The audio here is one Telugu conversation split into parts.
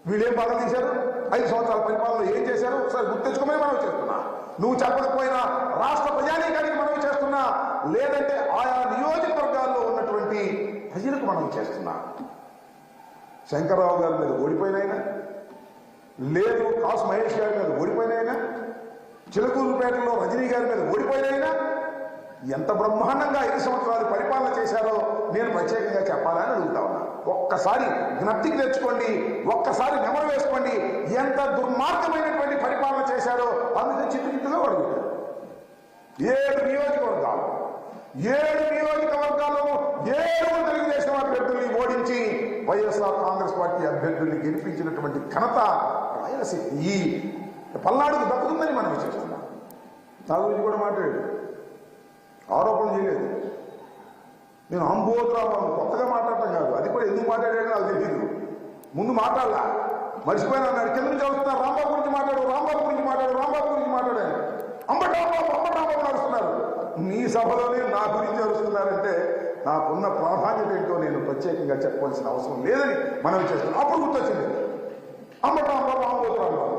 వీళ్ళేం బాగా తీశారు? 5 సంవత్సరాల పరిపాలనలో ఏం చేశారు ఒకసారి గుర్తించుకోమని మనం చేస్తున్నా. నువ్వు చెప్పకపోయినా రాష్ట్ర ప్రజానీకానికి మనం చేస్తున్నా, లేదంటే ఆయా నియోజకవర్గాల్లో ఉన్నటువంటి ప్రజలకు మనం చేస్తున్నా. శంకర్రావు గారి మీద ఓడిపోయినైనా, లేదు కాసు మహేష్ గారి మీద ఓడిపోయినైనా, చిలకూరుపేటలో రజనీ గారి మీద ఓడిపోయినైనా, ఎంత బ్రహ్మాండంగా 5 సంవత్సరాలు పరిపాలన చేశారో నేను ప్రత్యేకంగా చెప్పాలని అడుగుతా ఉన్నా. ఒక్కసారి జ్ఞప్తికి తెచ్చుకోండి, ఒక్కసారి నెమరు వేసుకోండి, ఎంత దుర్మార్గమైనటువంటి పరిపాలన చేశారో. అందుకే చిట్టుగా అడుగుతారు. 7 నియోజకవర్గాలు 7 తెలుగుదేశం అభ్యర్థుల్ని ఓడించి వైఎస్ఆర్ కాంగ్రెస్ పార్టీ అభ్యర్థుల్ని గెలిపించినటువంటి ఘనత రాయలసీమ ఈ పల్నాడుకు దక్కుతుందని మనం చేస్తున్నాం. నా గురించి కూడా మాట్లాడాడు, ఆరోపణ చేయలేదు. నేను అంబోతురావు కొత్తగా మాట్లాడటం కాదు, అది కూడా ఎందుకు మాట్లాడాడో నాకు తెలియదు. ముందు మాట్లాడలా, మర్చిపోయినా అన్నాడు. కింద నుంచి వస్తున్నారు, రాంబాబు గురించి మాట్లాడాడు, రాంబాబు గురించి మాట్లాడాడు. అంబటరాంబాబు నడుస్తున్నారు. మీ సభలోనే నా గురించి అరుస్తున్నారంటే నాకున్న ప్రాధాన్యత ఏంటో నేను ప్రత్యేకంగా చెప్పవలసిన అవసరం లేదని మనం చేస్తున్నాం. అప్పుడు గుర్తొచ్చింది అంబోతురాంబాబు.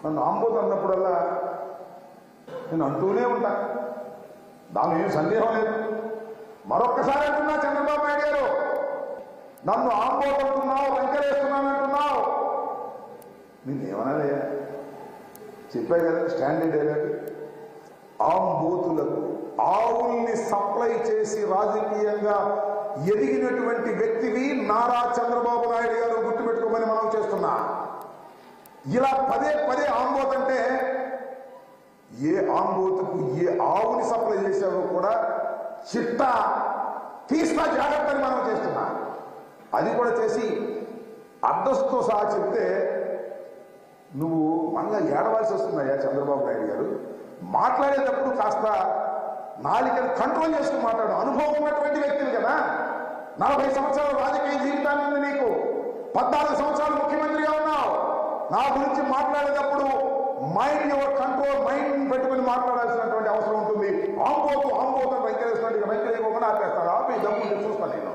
నన్ను ఆంబోతు అన్నప్పుడల్లా నేను అంటూనే ఉంటా, దాని ఏం సందేహం లేదు. మరొక్కసారి అంటున్నా, చంద్రబాబు నాయుడు గారు నన్ను ఆంబోతు అంటున్నావు, వెంకటేస్తున్నాను అంటున్నావు, నేనేమన్నానయ్యా? చెప్పాయి కదా స్టాండర్డ్ డైలాగ్. ఆంబోతులకు ఆవుల్ని సప్లై చేసి రాజకీయంగా ఎదిగినటువంటి వ్యక్తివి నారా చంద్రబాబు నాయుడు గారు, గుర్తుపెట్టుకోమని మనం చేస్తున్నా. ఇలా పదే ఆంబోతు అంటే ఏ ఆంబోతుకు ఏ ఆవుని సప్లై చేశారో కూడా చిట్టా తీస్తా జాగ్రత్తని మనం చేస్తున్నా. అది కూడా చేసి అడ్రస్తో సహా చెప్తే నువ్వు మళ్ళా ఏడవలసి వస్తుందయ్యా చంద్రబాబు నాయుడు గారు. మాట్లాడేటప్పుడు కాస్త నాలికను కంట్రోల్ చేసుకుని మాట్లాడు. అనుభవం ఉన్నటువంటి వ్యక్తిని కదా, 40 సంవత్సరాల రాజకీయ జీవితాన్ని ఉంది నీకు, 14 సంవత్సరాలు ముఖ్యమంత్రిగా ఉన్నావు. నా గురించి మాట్లాడేటప్పుడు మైండ్ యువర్ కంట్రోల్, మైండ్ పెట్టుకుని మాట్లాడాల్సినటువంటి అవసరం ఉంటుంది. ఆంబోతు వెంకటేశ్వర ఆపేస్తాడు. ఆపి దమ్ముంటే చూస్తాను నేను.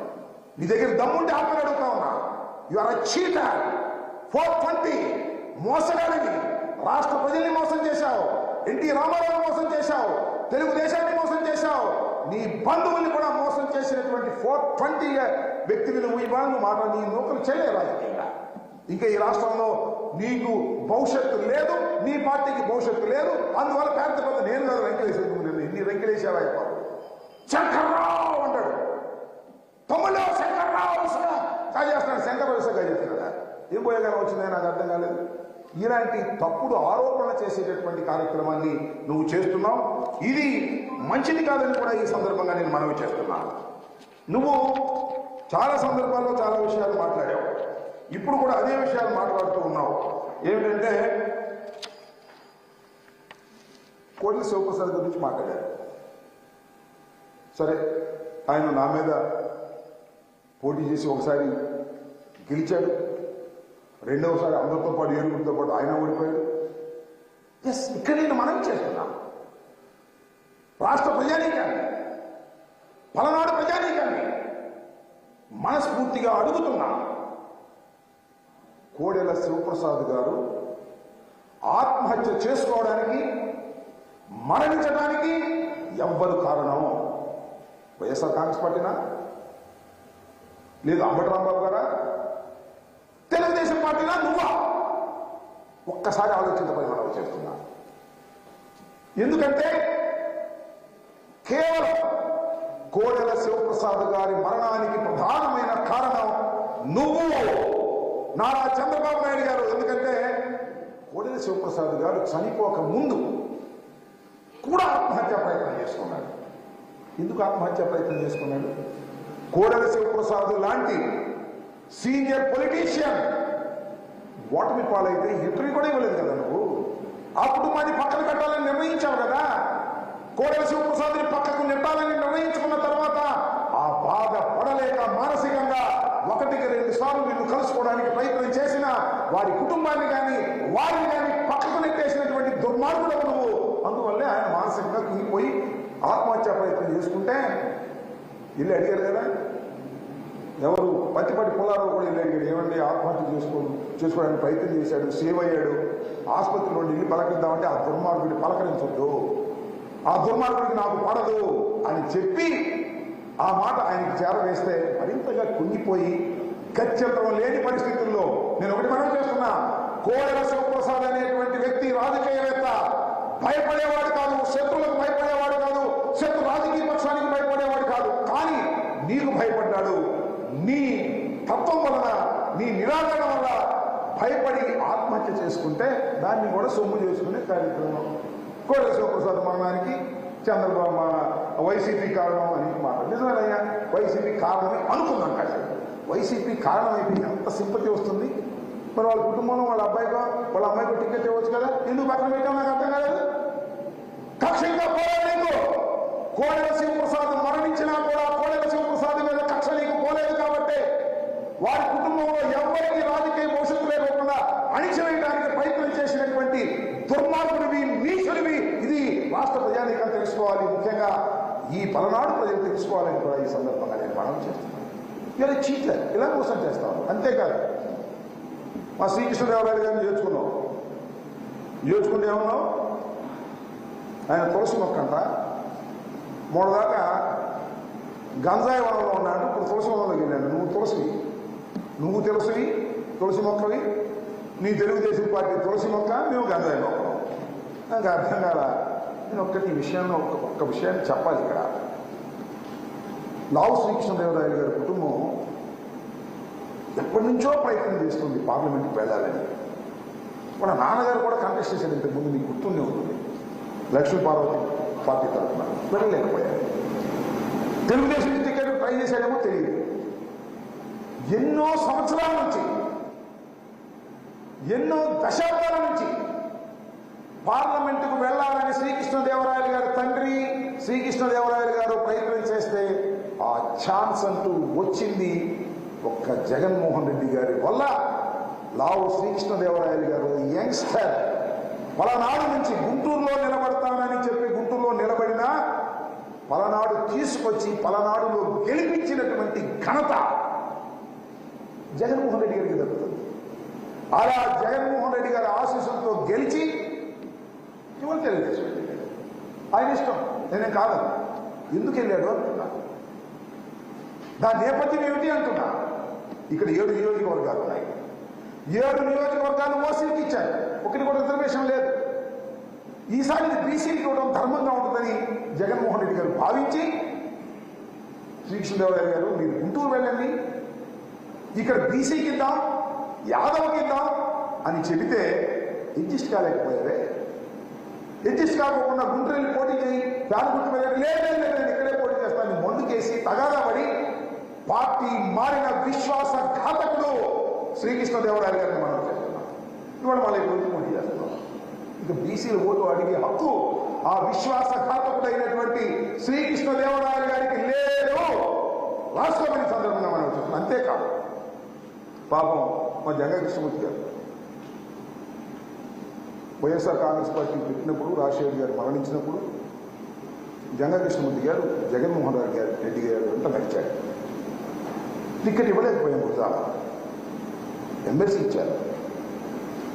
నీ దగ్గర దమ్ముంటే ఆపని అడుగుతా ఉన్నా. You are a cheater. 420 మోసగాడిని. రాష్ట్ర ప్రజల్ని మోసం చేశావు, ఎన్టీ రామారావు మోసం చేశావు, తెలుగుదేశాన్ని మోసం చేశావు, నీ బంధువుల్ని కూడా మోసం చేసినటువంటి 420 వ్యక్తిని నువ్వు ఇవాళ మాట్లాడి నీ నూకలు చేయలే రాజకీయంగా. ఇంకా ఈ రాష్ట్రంలో నీకు భవిష్యత్తు లేదు, నీ పార్టీకి భవిష్యత్తు లేదు. అందువల్ల పెద్ద నేను కాదు వెంకటేశ్వర, ఇన్ని వెంకటేశ్వర శంకర్రావు అంటాడు. తమ్ముళ్ళు శంకర్రావు కాజేస్తున్నాడు, శంకర్రావు కాజేస్తున్నాడా? ఏం పోయేగానే వచ్చిందని నాకు అర్థం కాలేదు. ఇలాంటి తప్పుడు ఆరోపణ చేసేటటువంటి కార్యక్రమాన్ని నువ్వు చేస్తున్నావు. ఇది మంచిది కాదని కూడా ఈ సందర్భంగా నేను మనవి చేస్తున్నాను. నువ్వు చాలా సందర్భాల్లో చాలా విషయాలు మాట్లాడావు, ఇప్పుడు కూడా అదే విషయాలు మాట్లాడుతూ ఉన్నావు. ఏమిటంటే కోట్ల శివప్రసాద్ గురించి మాట్లాడారు. సరే, ఆయన నా మీద పోటీ చేసి ఒకసారి గెలిచాడు, రెండవసారి అందరితో పాటు ఏడుగురితో పాటు ఆయన ఓడిపోయాడు. ఎస్, ఇక్కడ నేను మనం చేస్తున్నాం. రాష్ట్ర ప్రజానీకాన్ని, పలనాడు ప్రజానీకాన్ని మనస్ఫూర్తిగా అడుగుతున్నా, కోడెల శివప్రసాద్ గారు ఆత్మహత్య చేసుకోవడానికి, మరణించడానికి ఎవ్వరు కారణం? వైఎస్ఆర్ కాంగ్రెస్ పార్టీనా, లేదు అంబటరాంబాబు గారా, తెలుగుదేశం పార్టీనా, నువ్వా? ఒక్కసారి ఆలోచించబడి మనం చేస్తున్నా. ఎందుకంటే కేవలం కోడెల శివప్రసాద్ గారి మరణానికి ప్రధానమైన కారణం నువ్వు, నారా చంద్రబాబు నాయుడు గారు. ఎందుకంటే కోడెల శివప్రసాద్ గారు చనిపోక ముందు కూడా ఆత్మహత్యా ప్రయత్నం చేసుకున్నాడు. ఎందుకు ఆత్మహత్యా ప్రయత్నం చేసుకున్నాడు? కోడెల శివప్రసాద్ లాంటి సీనియర్ పొలిటీషియన్ ఓటమి పాలైతే హిస్టరీ కూడా ఇవ్వలేదు కదా నువ్వు. ఆ కుటుంబాన్ని పక్కన పెట్టాలని నిర్ణయించావు కదా. కోడెల శివప్రసాద్ని పక్కకు నెట్టాలని నిర్ణయించుకున్న తర్వాత ఆ బాధ పడలేక మానసికంగా 1-2 సార్లు నిన్ను కలుసుకోవడానికి ప్రయత్నం చేసిన వారి కుటుంబాన్ని కానీ వారిని కానీ పక్కకు నెట్టేసినటువంటి దుర్మార్గుడు నువ్వు. అందువల్లే ఆయన మానసికంగా కుంగిపోయి ఆత్మహత్యా ప్రయత్నం చేసుకుంటే ఇల్లు అడిగారు కదా, ఎవరు పత్తిపాటి పుల్లారావు కూడా వెళ్ళాడు. ఏమండి ఆత్మహత్య చేసుకోవడానికి ప్రయత్నం చేశాడు, సేవ్ అయ్యాడు. ఆసుపత్రిలో ఇల్లు పలకరిద్దామంటే ఆ దుర్మార్గుడిని పలకరించొద్దు, ఆ దుర్మార్గుడికి నాకు పడదు అని చెప్పి ఆ మాట ఆయనకి చేరవేస్తే మరింతగా కుంగిపోయి గత్యంతరం లేని పరిస్థితుల్లో నేను ఒకటి మనం చేస్తున్నా, కోడెల శివప్రసాద్ అనేటువంటి వ్యక్తి రాజకీయవేత్త, భయపడేవాడు కాదు, శత్రువులకు భయపడేవాడు కాదు, శత్రు రాజకీయ పక్షానికి భయపడేవాడు కాదు. కానీ నీకు భయపడ్డాడు. నీ తత్వం వలన, నీ నిరాకరణ వల్ల భయపడి ఆత్మహత్య చేసుకుంటే దాన్ని కూడా సొమ్ము చేసుకునే కార్యక్రమం. కోడెల శివప్రసాద్ మరణానికి చంద్రబాబు వైసీపీ కారణం అని మాట నిజమేనయ్యా, వైసీపీ కారణమే అనుకుందాం. కాసేపు వైసీపీ కారణం అయిపోయి ఎంత సింపతి వస్తుంది. మరి వాళ్ళ కుటుంబంలో వాళ్ళ అబ్బాయికో వాళ్ళ అమ్మాయికో టికెట్ ఇవ్వచ్చు కదా, ఎందుకు పక్కన పెట్టాం నాకు అర్థం కాలేదు. కక్షంగా పోలేదు నీకు. కోడెల శివప్రసాద్ మరణించినా కూడా కోడెల శివప్రసాద్ మీద కక్ష నీకు పోలేదు కాబట్టి వారి కుటుంబంలో ఎవరికి రాజకీయ భవిష్యత్తు లేకుండా అణిచివేయడానికి ప్రయత్నం చేసినటువంటి దుర్మార్గుడివి, నీచుడివి. ఇది రాష్ట్ర ప్రజానీకం తెలుసుకోవాలి, ముఖ్యంగా ఈ పలనాడు ప్రజలు తెలుసుకోవాలని కూడా ఈ సందర్భంగా నేను మనం చేస్తున్నాను. ఇలా చీట్లే ఇలా మోసం చేస్తాను. అంతేకాదు మా శ్రీకృష్ణదేవరాయలు గారిని చేర్చుకుంటే ఏమన్నావు, ఆయన తులసి మొక్క అంట మూడదాకా గంజాయి వనంలో ఉన్నాడు, ఇప్పుడు తులసి వనంలోకి వెళ్ళాడు. నువ్వు తులసి మొక్కవి, నీ తెలుగుదేశం పార్టీ తులసి మొక్క, మేము గంజాయి మొక్కలు. నాకు అర్థం కాదా. నేను ఒక్కటి ఈ విషయంలో ఒక్క విషయాన్ని చెప్పాలి. ఇక్కడ లావు శ్రీకృష్ణదేవరాయలు గారి కుటుంబం ఎప్పటి నుంచో ప్రయత్నం చేస్తుంది పార్లమెంట్కి వెళ్ళాలని. మన నాన్నగారు కూడా కంటెస్ట్ చేశాడు ఇంతకుముందు, నీకు గుర్తుండే ఉంటుంది, లక్ష్మీ పార్వతి పార్టీ తరఫున. వెళ్ళలేకపోయారు. తెలుగుదేశం టికెట్ ట్రై చేశాడేమో తెలియదు. ఎన్నో సంవత్సరాల నుంచి, ఎన్నో దశాబ్దాల నుంచి పార్లమెంటుకు వెళ్ళాలని శ్రీకృష్ణదేవరాయలు గారి తండ్రి శ్రీకృష్ణదేవరాయలు గారు ప్రయత్నం చేస్తే ఆ ఛాన్స్ అంటూ వచ్చింది ఒక్క జగన్మోహన్ రెడ్డి గారి వల్ల. లావు శ్రీకృష్ణదేవరాయలు గారు యంగ్స్టర్ పలనాడు నుంచి గుంటూరులో నిలబడతానని చెప్పి గుంటూరులో నిలబడినా పలనాడు తీసుకొచ్చి పలనాడులో గెలిపించినటువంటి ఘనత జగన్మోహన్ రెడ్డి గారికి దక్కుతుంది. అలా జగన్మోహన్ రెడ్డి గారి ఆశీస్సులతో గెలిచి ఇవాళ తెలుగుదేశం ఆయన ఇష్టం, నేనే కాదు. ఎందుకు వెళ్ళాడు అంటున్నా, దాని నేపథ్యం ఏమిటి అంటున్నా. ఇక్కడ 7 నియోజకవర్గాలు ఉన్నాయి. 7 నియోజకవర్గాలు ఓసీకి ఇచ్చారు, ఒకటి కూడా రిజర్వేషన్ లేదు. ఈసారి బీసీకి ఇవ్వడం ధర్మంగా ఉంటుందని జగన్మోహన్ రెడ్డి గారు భావించి శ్రీకృష్ణదేవరాయలు గారు మీరు గుంటూరు వెళ్ళండి, ఇక్కడ బీసీకి ఇద్దాం, యాదవ్కి ఇద్దాం అని చెబితే అడ్జస్ట్ కాలేకపోయారే. అడ్జస్ట్ కాకుండా గుంటూరు వెళ్ళి పోటీ చేయి, ఫ్యాన్ గుర్తు వెళ్ళాడు, లేదు ఇక్కడే పోటీ చేస్తాను మొందుకేసి తగాదా పడి పార్టీ మారిన విశ్వాసఘాతకుడు శ్రీకృష్ణదేవరాయలు గారిని మనం చేస్తున్నాం. ఇవాళ మళ్ళీ రోజు పోటీ చేస్తున్నాం. ఇక బీసీల ఓటు అడిగే హక్కు ఆ విశ్వాసఘాతకుడైనటువంటి శ్రీకృష్ణదేవరాయలు గారికి లేదు. రాష్ట్రపతి సందర్భంగా మనం చూస్తున్నాం. అంతేకాదు పాపం మా జంగా కృష్ణమూర్తి గారు వైఎస్ఆర్ కాంగ్రెస్ పార్టీ పెట్టినప్పుడు, రాజశేఖర్ గారు మరణించినప్పుడు జంగా కృష్ణమూర్తి గారు జగన్మోహన్ రెడ్డి గారు అంతా నడిచాడు. టికెట్ ఇవ్వలేకపోయాం. గుజా ఎమ్మెల్సీ ఇచ్చారు,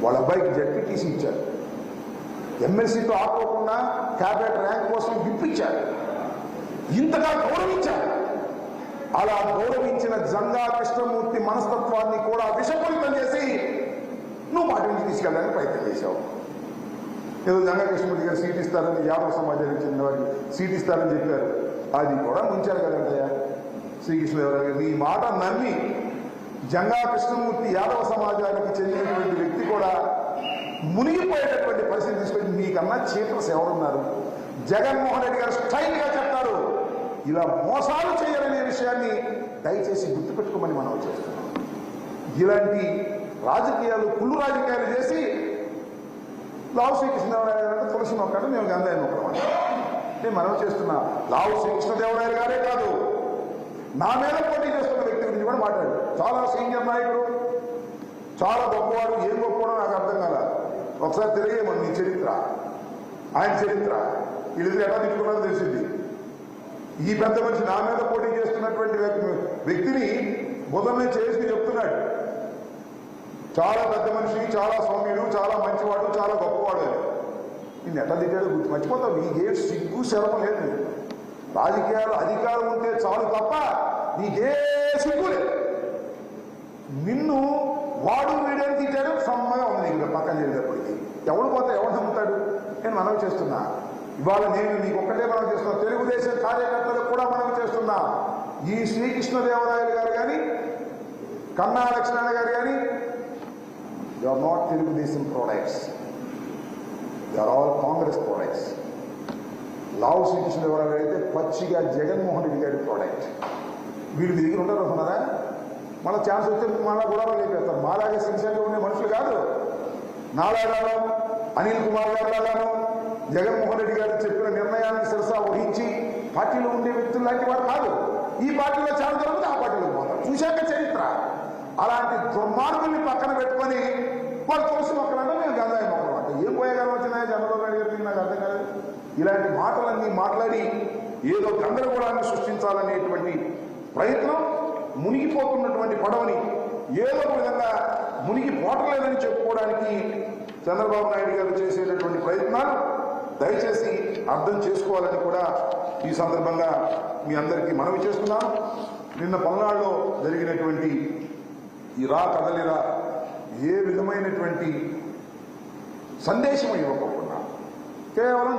వాళ్ళ అబ్బాయికి జడ్పీటీసీ ఇచ్చారు, ఎమ్మెల్సీతో ఆపుకోకుండా క్యాబినెట్ ర్యాంక్ కోసం విప్పించారు, ఇంతగా గౌరవించారు. అలా గౌరవించిన జంగా కృష్ణమూర్తి మనస్తత్వాన్ని కూడా విషపూరితం చేసి నువ్వు పార్టీ నుంచి తీసుకెళ్ళడానికి ప్రయత్నం చేశావు. ఏదో జంగా కృష్ణమూర్తి గారు సీట్ ఇస్తారని, యాదవ సమాజానికి చెందిన వారికి సీట్ ఇస్తారని చెప్పారు. అది కూడా ముంచారు కదంటయ్యా శ్రీకృష్ణదేవరాయలు గారు. నీ మాట నమ్మి జంగా కృష్ణమూర్తి యాదవ సమాజానికి చెందినటువంటి వ్యక్తి కూడా మునిగిపోయేటటువంటి పరిస్థితి తీసుకొచ్చి మీకన్నా చీఫ్స్ ఎవరున్నారు? జగన్మోహన్ రెడ్డి గారు స్ట్రైట్ గా చెప్తారు, ఇలా మోసాలు చేయాలనే విషయాన్ని దయచేసి గుర్తుపెట్టుకోమని మనం చేస్తున్నాం. ఇలాంటి రాజకీయాలు, కుళ్ళు రాజకీయాలు చేసి లావు శ్రీకృష్ణదేవరాయలు గారు తులసి మొక్కలు, మేము గంధాయి మొక్కలు అంటే నేను మనం చేస్తున్నా. లావు శ్రీకృష్ణదేవరాయలు గారే కాదు, నా మీద పోటీ చేస్తున్న వ్యక్తి గురించి కూడా మాట్లాడు. చాలా సీనియర్ నాయకుడు, చాలా గొప్పవాడు. ఏం గొప్పవాడో నాకు అర్థం కాల. ఒకసారి తెలియమని నీ చరిత్ర, ఆయన చరిత్ర, వీళ్ళిద్దరు ఎలా తిట్టుకున్నారో తెలిసింది. ఈ పెద్ద మనిషి నా మీద పోటీ చేస్తున్నటువంటి వ్యక్తిని బుధమే చేసి చెప్తున్నాడు, చాలా పెద్ద మనిషి, చాలా సౌమ్యుడు, చాలా మంచివాడు, చాలా గొప్పవాడు అని. నేను ఎట్లా తిట్టాడు మర్చిపోతావు. నీకే సిగ్గు శరమం లేదు. రాజకీయాలు అధికారం ఉంటే చాలు తప్ప నీకే సిగ్గు లేదు. నిన్ను వాడు వీడని తిట్టాడు, సమ్మగా ఉంది నీకు పక్కన చేసేటప్పటికి. ఎవడు పోతే ఎవడు నమ్ముతాడు? నేను మనవి చేస్తున్నా. ఇవాళ నేను నీకు ఒక్కటే మనం చేస్తున్నా, తెలుగుదేశం కార్యకర్తలకు కూడా మనం చేస్తున్నా. ఈ శ్రీకృష్ణదేవరాయలు గారు కానీ, కన్నా లక్ష్మణ గారు కానీ, they are not Telugudesam products, they are all Congress products. Lavu Srikrishnadevarayalu అయితే పచ్చిగా జగన్మోహన్ రెడ్డి గారి ప్రోడక్ట్. వీళ్ళు దగ్గర ఉంటారు అనుకున్నారా? మళ్ళీ ఛాన్స్ వస్తే మళ్ళీ కూడా లేపేస్తారు. మాలాగే సిన్సియర్గా ఉండే మనుషులు కాదు. నాలాగాను, అనిల్ కుమార్ గారు లాగాను, జగన్మోహన్ రెడ్డి గారు చెప్పిన నిర్ణయాన్ని శిరసా వహించి పార్టీలో ఉండే వ్యక్తులు లాంటి వారు కాదు. ఈ పార్టీలో చాలా దొరికితే ఆ పార్టీలో పోతారు. చూశాక చరిత్ర. అలాంటి దుర్మార్గుల్ని పక్కన పెట్టుకొని వాళ్ళు తులసి మొక్కలంటే మేము గంధాయి మొక్కలు అంటే ఏం పోయేగానే వచ్చినాయి చంద్రబాబు నాయుడు గారికి? నాకు అర్థం కాదు. ఇలాంటి మాటలన్నీ మాట్లాడి ఏదో గందరగోళాన్ని సృష్టించాలనేటువంటి ప్రయత్నం, మునిగిపోతున్నటువంటి పడవని ఏదో ఒక విధంగా మునిగిపోవట్లేదని చెప్పుకోవడానికి చంద్రబాబు నాయుడు గారు చేసేటటువంటి ప్రయత్నాలు దయచేసి అర్థం చేసుకోవాలని కూడా ఈ సందర్భంగా మీ అందరికీ మనవి చేస్తున్నాను. నిన్న పల్నాడులో జరిగినటువంటి ఈ రా కదలిరా ఏ విధమైనటువంటి సందేశం ఇవ్వకుండా కేవలం